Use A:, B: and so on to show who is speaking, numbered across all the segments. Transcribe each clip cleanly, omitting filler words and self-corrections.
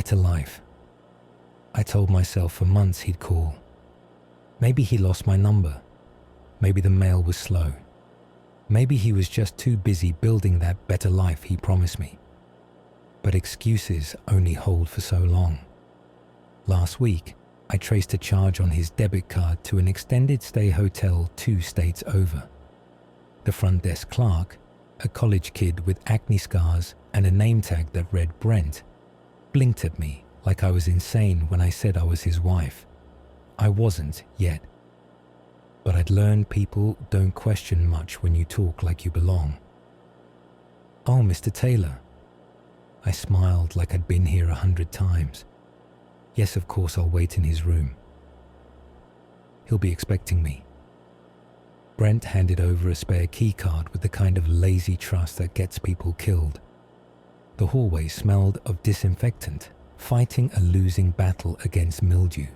A: better life. I told myself for months he'd call. Maybe he lost my number. Maybe the mail was slow. Maybe he was just too busy building that better life he promised me. But excuses only hold for so long. Last week, I traced a charge on his debit card to an extended stay hotel 2 states over. The front desk clerk, a college kid with acne scars and a name tag that read Brent, blinked at me like I was insane when I said I was his wife. I wasn't yet. But I'd learned people don't question much when you talk like you belong. "Oh, Mr. Taylor." I smiled like I'd been here 100 times. "Yes, of course, I'll wait in his room. He'll be expecting me." Brent handed over a spare key card with the kind of lazy trust that gets people killed. The hallway smelled of disinfectant, fighting a losing battle against mildew.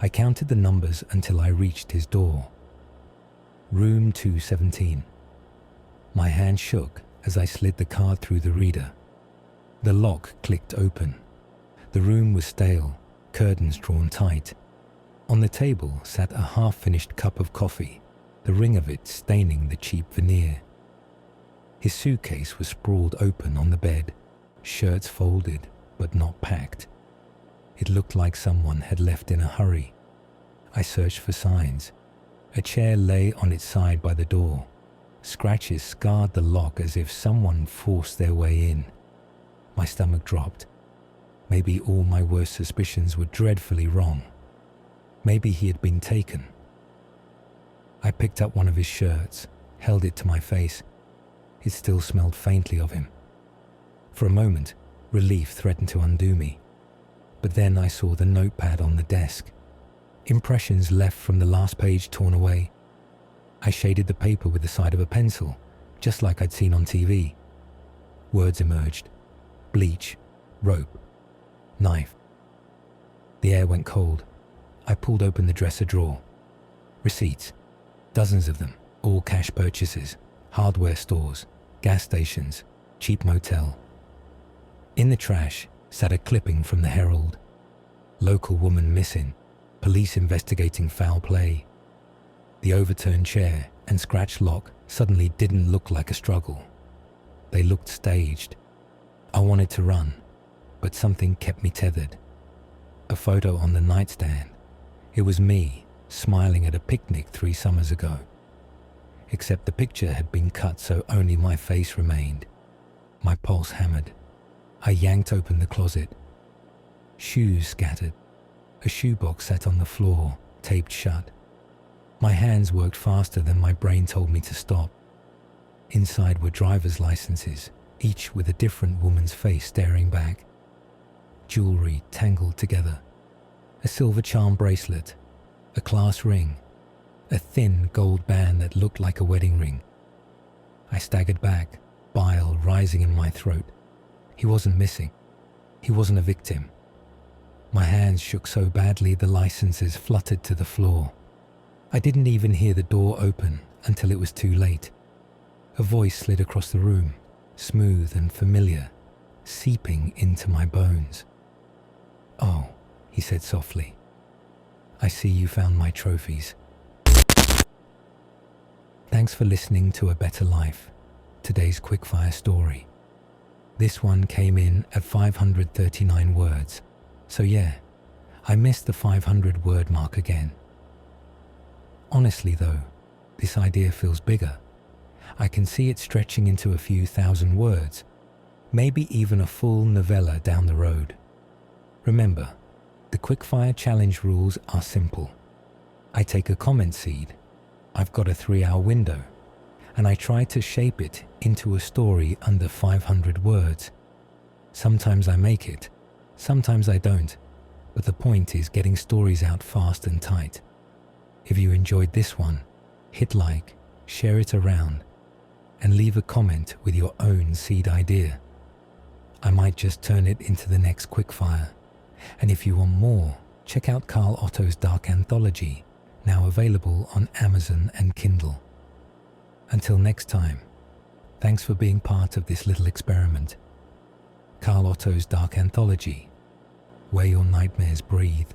A: I counted the numbers until I reached his door. Room 217. My hand shook as I slid the card through the reader. The lock clicked open. The room was stale, curtains drawn tight. On the table sat a half-finished cup of coffee, the ring of it staining the cheap veneer. His suitcase was sprawled open on the bed, shirts folded but not packed. It looked like someone had left in a hurry. I searched for signs. A chair lay on its side by the door. Scratches scarred the lock as if someone forced their way in. My stomach dropped. Maybe all my worst suspicions were dreadfully wrong. Maybe he had been taken. I picked up one of his shirts, held it to my face. It still smelled faintly of him. For a moment, relief threatened to undo me. But then I saw the notepad on the desk. Impressions left from the last page torn away. I shaded the paper with the side of a pencil, just like I'd seen on TV. Words emerged. Bleach, rope, knife. The air went cold. I pulled open the dresser drawer. Receipts. Dozens of them, all cash purchases, hardware stores, gas stations, cheap motel. In the trash sat a clipping from the Herald. Local woman missing, police investigating foul play. The overturned chair and scratched lock suddenly didn't look like a struggle. They looked staged. I wanted to run, but something kept me tethered. A photo on the nightstand. It was me, smiling at a picnic 3 summers ago. Except the picture had been cut so only my face remained. My pulse hammered. I yanked open the closet. Shoes scattered. A shoebox sat on the floor, taped shut. My hands worked faster than my brain told me to stop. Inside were driver's licenses, each with a different woman's face staring back. Jewelry tangled together. A silver charm bracelet, a class ring, a thin gold band that looked like a wedding ring. I staggered back, bile rising in my throat. He wasn't missing. He wasn't a victim. My hands shook so badly the licenses fluttered to the floor. I didn't even hear the door open until it was too late. A voice slid across the room, smooth and familiar, seeping into my bones. "Oh," he said softly. "I see you found my trophies." Thanks for listening to A Better Life, today's Quickfire story. This one came in at 539 words. So yeah, I missed the 500 word mark again. Honestly though, this idea feels bigger. I can see it stretching into a few thousand words, maybe even a full novella down the road. Remember, the Quickfire challenge rules are simple. I take a comment seed, I've got a 3-hour window, and I try to shape it into a story under 500 words. Sometimes I make it, sometimes I don't, but the point is getting stories out fast and tight. If you enjoyed this one, hit like, share it around, and leave a comment with your own seed idea. I might just turn it into the next Quickfire. And if you want more, check out Karl Otto's Dark Anthology, now available on Amazon and Kindle. Until next time, thanks for being part of this little experiment. Karl Otto's Dark Anthology where your nightmares breathe.